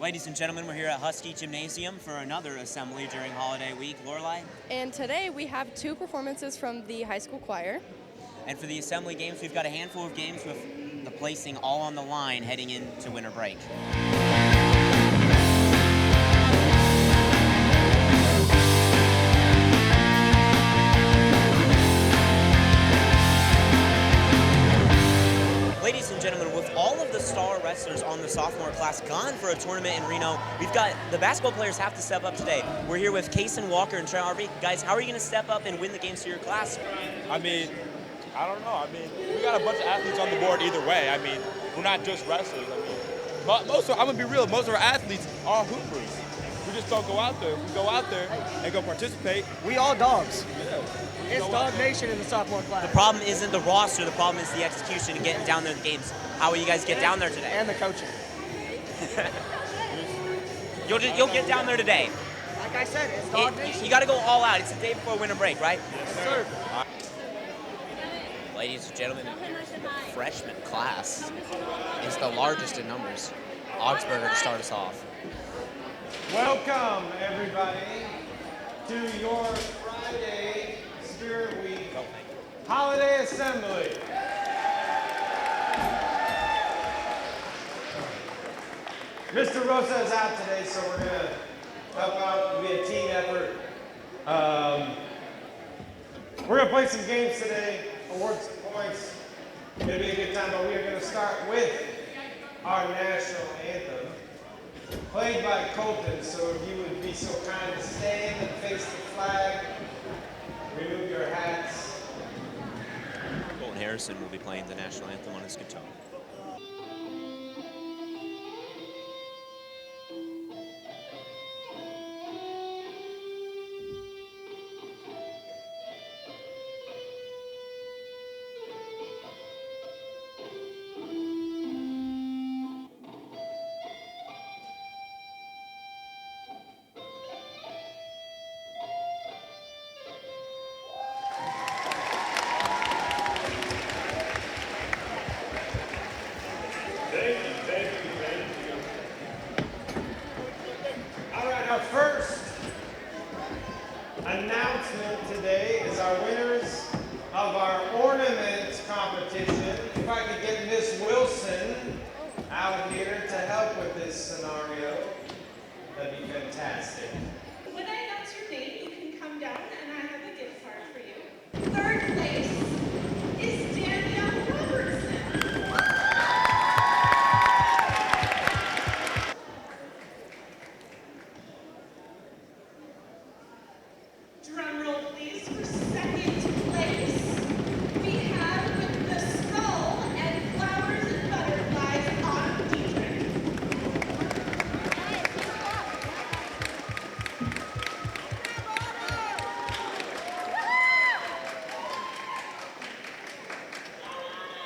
Ladies and gentlemen, we're here at Husky Gymnasium for another assembly during holiday week. Lorelai? And today we have two performances from the high school choir. And for the assembly games, we've got a handful of games with the placing all on the line heading into winter break. Ladies and gentlemen, with all of the star wrestlers on the sophomore class gone for a tournament in Reno, we've got the basketball players have to step up today. We're here with Kason Walker and Trent Harvey. Guys, how are you going to step up and win the games for your class? I don't know. We got a bunch of athletes on the board either way. We're not just wrestlers. But I'm going to be real, most of our athletes are hoopers. We just don't go out there. We go out there and go participate. We all dogs. Yeah. It's Dog Nation in the sophomore class. The problem isn't the roster, the problem is the execution and getting down there in the games. How will you guys get down there today? And the coaching. You'll get down there today. Like I said, it's Dog Nation. You got to go all out. It's the day before winter break, right? Yes, sir. Ladies and gentlemen, the freshman class is the largest in numbers. Augsburger to start us off. Welcome, everybody, to your Friday Spirit Week Holiday Assembly. Mr. Rosa is out today, so we're going to help out. It'll be a team effort. We're going to play some games today, award some points. It'll be a good time, but we are going to start with our national anthem, played by Colton. So if you would be so kind to stand and face the flag, remove your hats. Colton Harrison will be playing the national anthem on his guitar. All right, our first announcement today is our winners of our ornament competition. If I could get Miss Wilson out here to help with this scenario, that'd be fantastic. When I announce your name, you can come down and I have a gift card for you. Third place is Danielle Robertson. Drum roll, please, for second place. We have the skull and flowers and butterflies on Dietrich.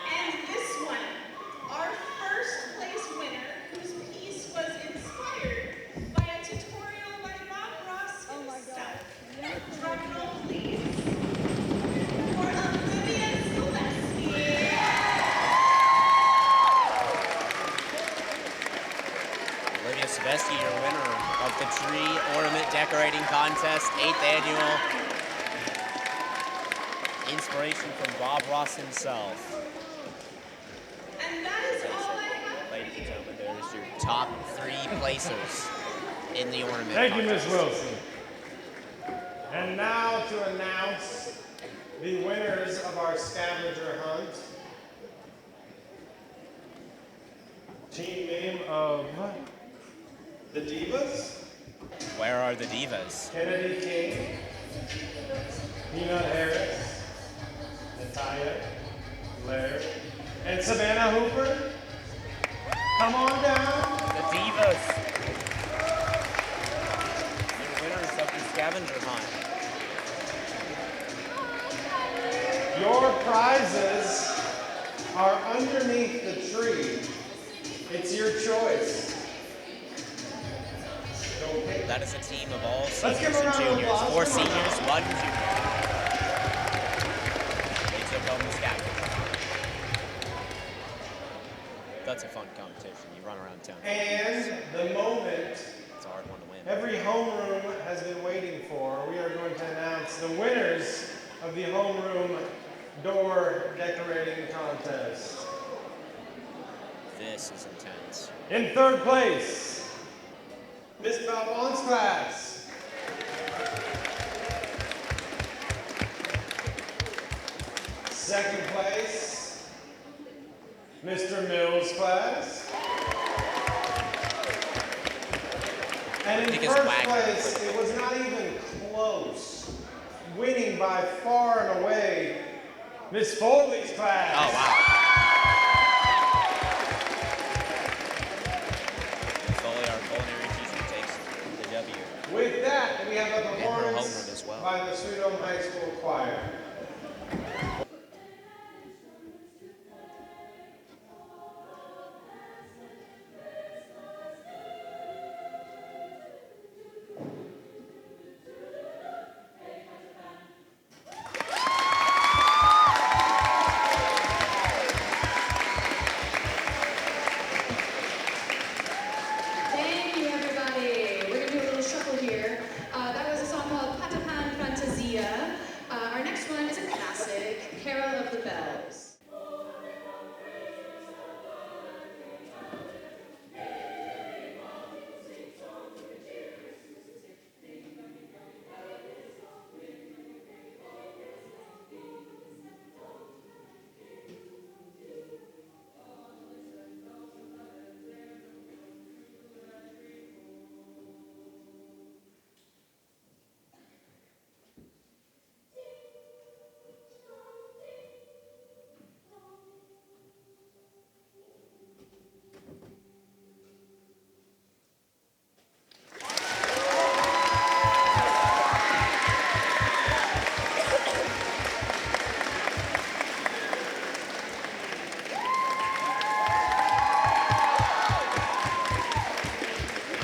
And this one, our first place winner, whose piece was inspired by a tutorial by Bob Ross himself. Drum roll, please. For Olivia Selesky. Olivia Savesky, your winner of the Tree Ornament Decorating Contest, 8th annual. Inspiration from Bob Ross himself. And that is all I have. Ladies and gentlemen, there's your top 3 placers in the ornament Thank you, contest. Miss Wilson. And now to announce the winners of our scavenger hunt. Team name of the Divas, Where are the divas? Kennedy King, Peanut Harris, Natalia, Larry, and Savannah Hooper. Come on down. The divas. The winners of the scavenger hunt. Your prizes are underneath the tree. It's your choice. Don't pick. That is a team of all Let's give seniors a and round of juniors. applause. 4 Come on. seniors, 1 junior. They took home the scavenger. That's a fun competition. You run around town. And the moment homeroom has been waiting for. We are going to announce the winners of the homeroom door decorating contest. This is intense. In third place, Miss Balbon's class. Second place, Mr. Mills' class. And in first place, it was not even close. Winning by far and away, Miss Foley's class. Oh, wow. Foley, our culinary teacher, takes the W. With that, we have a And her homeroom performance as well. by the Sweet Home High School Choir. Thank you, everybody. We're going to do a little shuffle here. That was a song called Patapan Fantasia. Our next one is a classic, Carol of the Bells.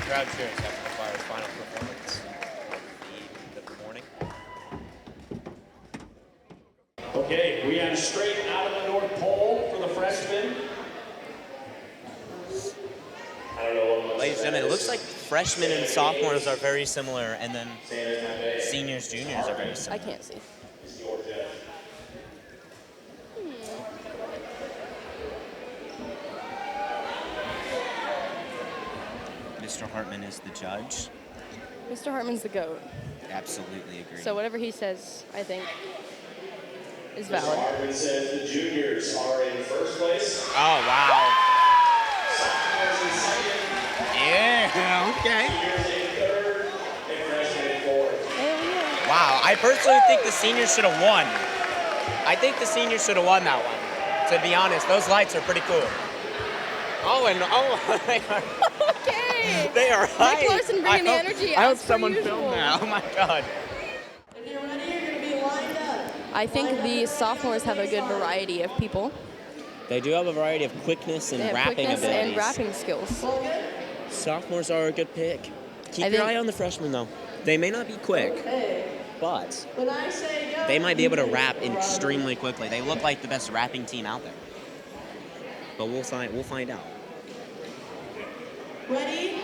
Crowd cheers after the choir's final performance of the morning. Okay, we are straight out of the North Pole for the freshmen. I don't know what. Ladies and gentlemen, it looks like freshmen and sophomores are very similar, and then seniors, juniors are very I similar. can't see. Mr. Hartman is the judge. Mr. Hartman's the GOAT. Absolutely agree. So whatever he says, I think, is Mr. valid. Hartman says the juniors are in first place. Oh, wow. Sophomores in second. Yeah, okay. Seniors in third. And freshmen in fourth. Hell yeah. Wow, I personally think the seniors should have won. I think the seniors should have won that one. To be honest, those lights are pretty cool. Oh, and they are, Okay. they are high. Nick Larson bringing the energy. I hope as per someone usual. filmed that. Oh my God. If you're ready, you're going to be lined up. I think the sophomores have a good variety of people. They do have a variety of quickness and They have rapping quickness abilities. and rapping skills. Sophomores are a good pick. Keep I your think- eye on the freshmen, though. They may not be quick, Okay. but When I say go, they might be able to you rap run. extremely quickly. They look like the best rapping team out there. But we'll find out. Ready,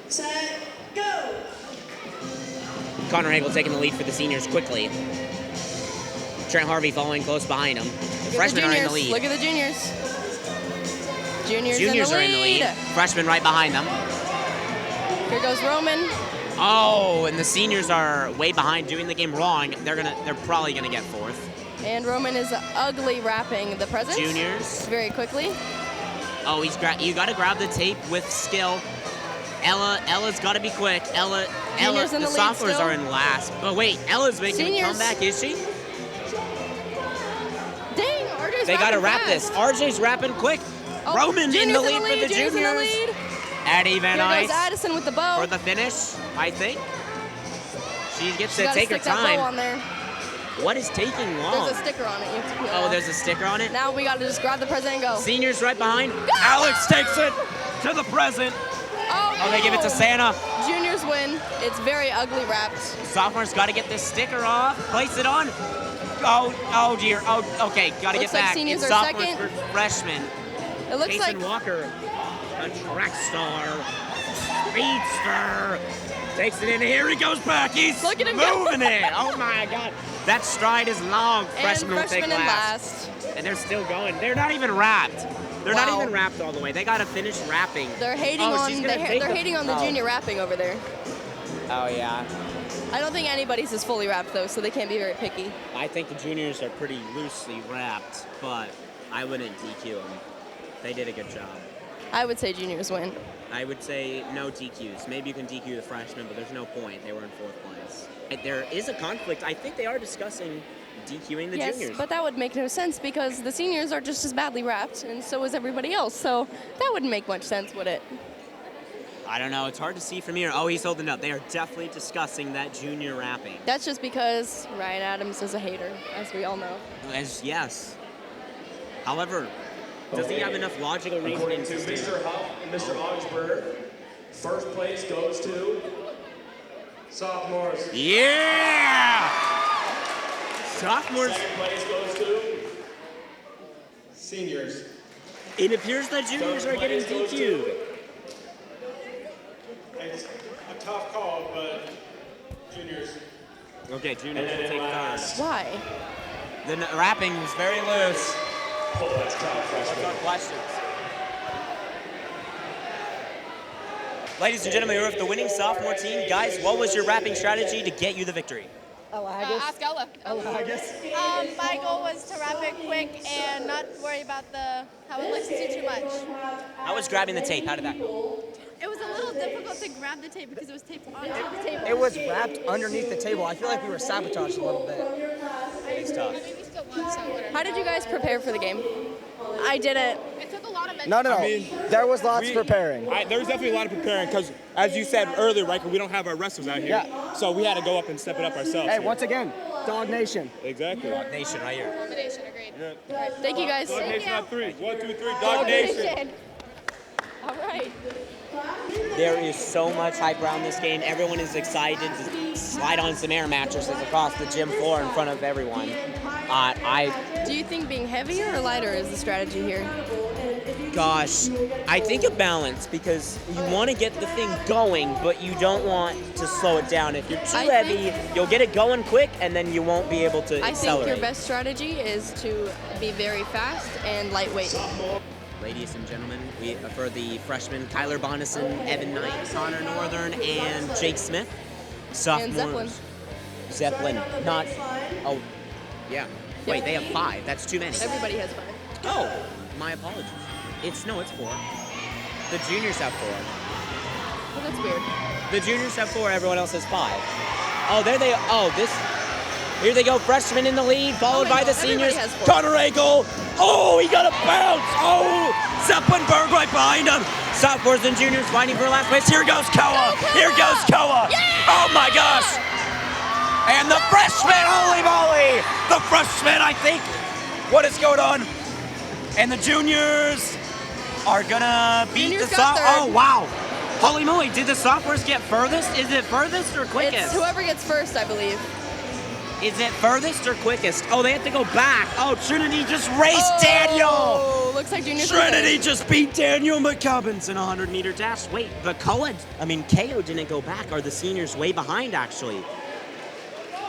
set, go. Connor Hagel taking the lead for the seniors quickly. Trent Harvey following close behind him. The Look at freshmen the are in juniors. the lead. Look at the juniors. Juniors Juniors in the are in the lead. Freshmen right behind them. Here goes Roman. Oh, and the seniors are way behind, doing the game wrong. They're probably gonna get fourth. And Roman is ugly rapping the presents. Juniors. Very quickly. Oh, you gotta grab the tape with skill. Ella's gotta be quick. Ella, Juniors in the the lead sophomores still. are in last. But wait, Ella's making Seniors. a comeback, is she? Dang, RJ's They gotta rapping wrap this. fast. RJ's rapping quick. Oh, Roman in juniors the lead for the juniors in the juniors. lead. Addie Van Here Ice goes Addison with the bow. for the finish, I think. She gets She's to gotta take her stick that bow on time. there. What is taking long? There's a sticker on it. You have to peel it Oh, off. there's a sticker on it? Now we gotta just grab the present and go. Seniors right behind. Alex takes it to the present. Oh, they give it to Santa. Juniors win. It's very ugly wrapped. Sophomores got to get this sticker off. Place it on. Oh dear. Oh, okay. Got to get Looks like back. seniors It's are sophomores second. for freshmen. It looks Jason like Walker, a track star, speedster, Takes it in. Here he goes back. He's Look at him go. moving it. Oh my God. That stride is long. And Freshman will take freshman in last. last. And they're still going. They're not even wrapped. They're Wow. not even wrapped all the way. They gotta finish wrapping. They're hating Oh, on she's gonna take they're hating on the oh. junior wrapping over there. Oh yeah. I don't think anybody's is fully wrapped though, so they can't be very picky. I think the juniors are pretty loosely wrapped, but I wouldn't DQ them. They did a good job. I would say juniors win. I would say no DQs. Maybe you can DQ the freshmen, but there's no point. They were in 4th place. There is a conflict. I think they are discussing DQing the Yes, juniors. but that would make no sense because the seniors are just as badly wrapped, and so is everybody else. So that wouldn't make much sense, would it? I don't know. It's hard to see from here. Oh, he's holding up. They are definitely discussing that junior wrapping. That's just because Ryan Adams is a hater, as we all know. Yes. However, does he have enough logical reasoning According to to Mr. Huff and Mr. Augsburg, first place goes to Sophomores. Yeah! Sophomores. second place goes to Seniors. It appears that juniors are getting DQ'd. It's a tough call, but juniors. Okay, juniors will And then take last. third. Why? The wrapping was very loose. Oh, that's tough, freshman. What's our questions? Ladies and gentlemen, we're with the winning sophomore team. Guys, what was your wrapping strategy to get you the victory? Ask Ella. My goal was to wrap it quick and not worry about how it looks too much. How was grabbing the tape? How did that go? It was a little difficult to grab the tape because it was taped onto the table. It was wrapped underneath the table. I feel like we were sabotaged a little bit. It's tough. I mean, we still won, so whatever. How did you guys prepare for the game? I didn't. It took a lot of No. I mean, There was lots preparing. There's definitely a lot of preparing because, as you said earlier, right, 'cause we don't have our wrestlers out here. Yeah. So we had to go up and step it up ourselves. Hey, here. once again, Dog Nation. Exactly. Nation right here. Combination, agreed. Yeah. Thank you guys. Dog Nation on 3. 1, 2, 3. Dog Nation. All right. There is so much hype around this game. Everyone is excited to slide on some air mattresses across the gym floor in front of everyone. Do you think being heavier or lighter is the strategy here? Gosh, I think a balance because you want to get the thing going, but you don't want to slow it down. If you're too heavy, you'll get it going quick, and then you won't be able to I accelerate. think your best strategy is to be very fast and lightweight. Ladies and gentlemen, for the freshmen, Kyler Bonison, Evan Knight, Connor Northern, and Jake Smith. Sophomores. Zeppelin. Zeppelin. Not. Oh, yeah. Wait, they have 5. That's too many. Everybody has 5. Oh, my apologies. It's 4. The juniors have 4. Well, that's weird. The juniors have 4. Everyone else has 5. Oh, there they. Oh, this. Here they go. Freshmen in the lead, followed by the seniors. Everybody has 4. Connor Agel. Oh, he got a bounce. Oh, Zeppelinberg right behind him. Sophomores and juniors fighting for last place. Here goes Koa. Here goes Koa. Yeah! Oh my gosh. And the freshman, holy moly! The freshman, I think. What is going on? And the juniors are gonna beat Juniors the got sophomores. third. Oh wow! Holy moly! Did the sophomores get furthest? Is it furthest or quickest? It's whoever gets first, I believe. Is it furthest or quickest? Oh, they have to go back. Oh, Trinity just raced Daniel. Oh, looks like juniors. Trinity just beat Daniel McCubbins in a 100-meter dash. Wait, the KO didn't go back. Are the seniors way behind, actually?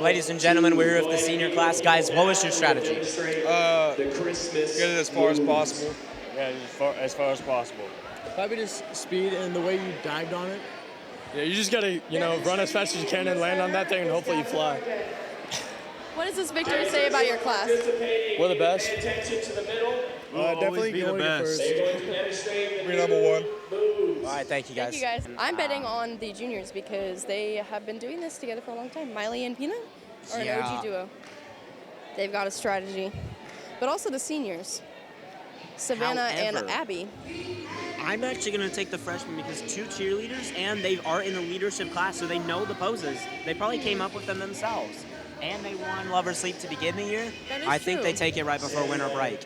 Ladies and gentlemen, we're here with the senior class. Guys, what was your strategy? The Christmas. Get it as far as possible. Yeah, as far as possible. Probably just speed and the way you dived on it. Yeah, you just gotta, run as fast as you can and land on that thing, and hopefully you fly. What does this victory say about your class? We're the best. Definitely be the best. Be number 1. All right, thank you, guys. Thank you, guys. I'm betting on the juniors because they have been doing this together for a long time. Miley and Pina are an Yeah. OG duo. They've got a strategy. But also the seniors, Savannah and However, Abby. I'm actually going to take the freshmen because 2 cheerleaders, and they are in the leadership class, so they know the poses. They probably came up with them themselves. And they won Love or Sleep to begin the year. That is I think true. they take it right before winter break.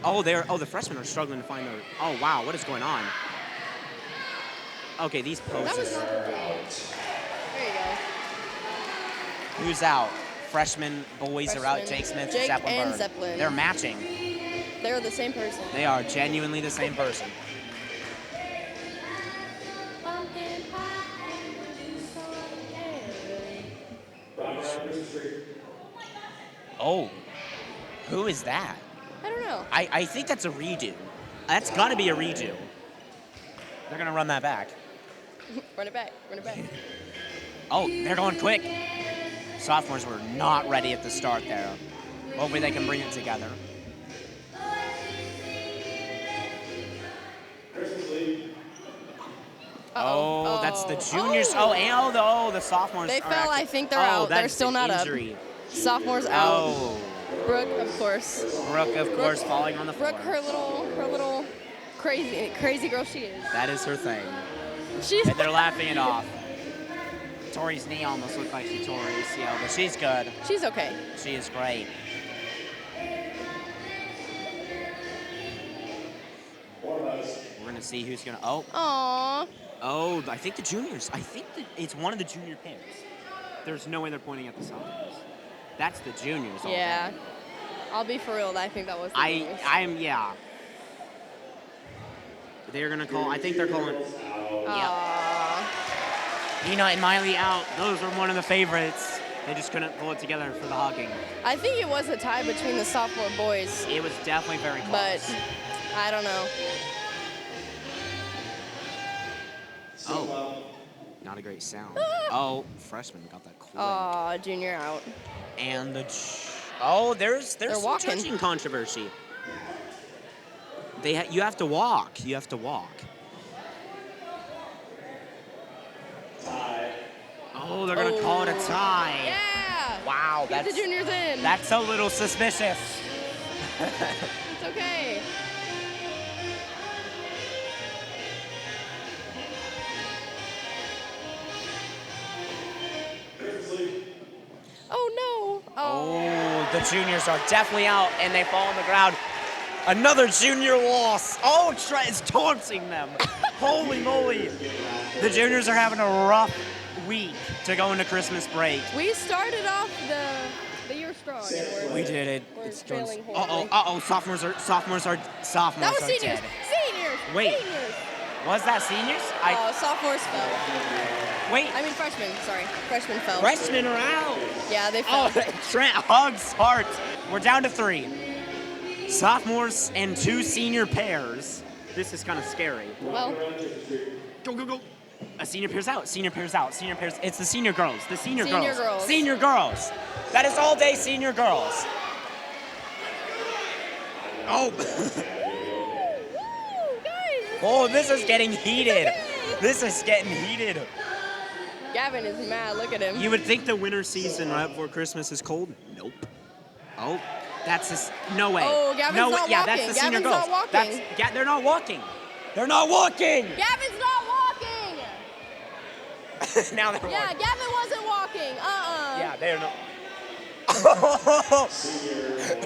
Oh, the freshmen are struggling to find their. Oh wow, what is going on? Okay, these That was poses. not the There you go. Who's out? Freshmen boys are out. Freshmen. Jake Smith, Jake Zeppelin and Bird. Zeppelin. They're matching. They're the same person. They are genuinely the same person. Oh, who is that? I don't know. I think that's a redo. That's gotta be a redo. They're gonna run that back. Run it back. Run it back. Oh, they're going quick. Sophomores were not ready at the start there. Hopefully they can bring it together. Oh, that's the juniors. Oh, the sophomores. They are fell. actually- I think they're out. They're that's still an not injury. up. Sophomores out. Oh, Brooke, of course. Brooke, of course, falling on the floor. Brooke, her little crazy girl she is. That is her thing. She's. And they're laughing it off. Tori's knee almost looked like she tore her ACL, but she's good. She's okay. She is great. We're gonna see who's gonna. Aww. Oh, I think the juniors. I think that it's one of the junior pairs. There's no way they're pointing at the sophomores. That's the juniors. all Yeah. day. I'll be for real. I think that was. The juniors. Yeah. They're gonna call. I think they're calling. Ina and Miley out. Those were one of the favorites. They just couldn't pull it together for the hugging. I think it was a tie between the sophomore boys. It was definitely very close. But I don't know. Oh, not a great sound. Oh, freshman got that quick. Aw, junior out. And there's some walking. judging controversy. You have to walk. You have to walk. Oh, they're gonna call it a tie. Yeah. Wow, Get the juniors in. That's a little suspicious. It's okay. Oh no. Oh, the juniors are definitely out, and they fall on the ground. Another junior loss. Oh, Trent's taunting them. Holy moly. The juniors are having a rough week to go into Christmas break. We started off the year strong. And We did it. We're It's failing horribly. Sophomores are That was seniors. dead. Seniors. Wait. Seniors. Was that seniors? Sophomores fell. Wait. I mean freshmen. Sorry, freshmen fell. Freshmen are out. Yeah, they fell. Trent hugs hard. We're down to 3. Sophomores and 2 senior pairs. This is kind of scary. Well. Go. A senior pair's out. Senior pair's out. Senior pair's. It's the senior girls. The senior Senior girls. girls. Senior girls. That is all day senior girls. Oh. Oh, this is getting heated. This is getting heated. Gavin is mad. Look at him. You would think the winter season right before Christmas is cold. Nope. Oh, that's just no way. Oh, Gavin's no way. not Yeah, walking. that's the senior Gavin's girls. not walking. They're not walking. They're not walking. Gavin's not walking. Now they're Yeah, walking. Gavin wasn't walking. Yeah, they're not.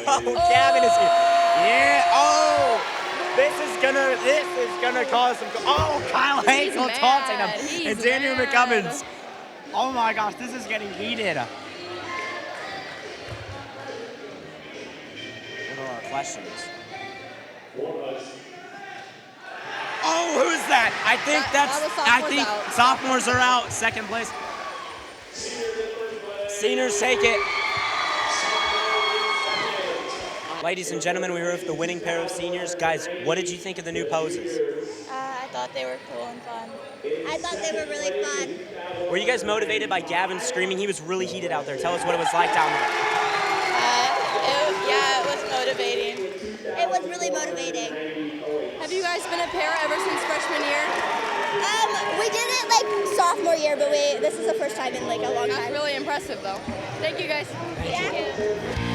Oh, Gavin is here. Yeah. Oh, this is gonna cause some. Oh, Kyle Hazel taunting him. And Daniel McCubbins. Oh my gosh, this is getting heated. What are our questions? Oh, who's that? I think sophomores are out. Second place. Seniors take it. Ladies and gentlemen, we were with the winning pair of seniors. Guys, what did you think of the new poses? I thought they were cool and fun. I thought they were really fun. Were you guys motivated by Gavin screaming? He was really heated out there. Tell us what it was like down there. Yeah, it was motivating. It was really motivating. Have you guys been a pair ever since freshman year? We did it like sophomore year, but this is the first time in like a long time. That's really impressive though. Thank you guys. Yeah.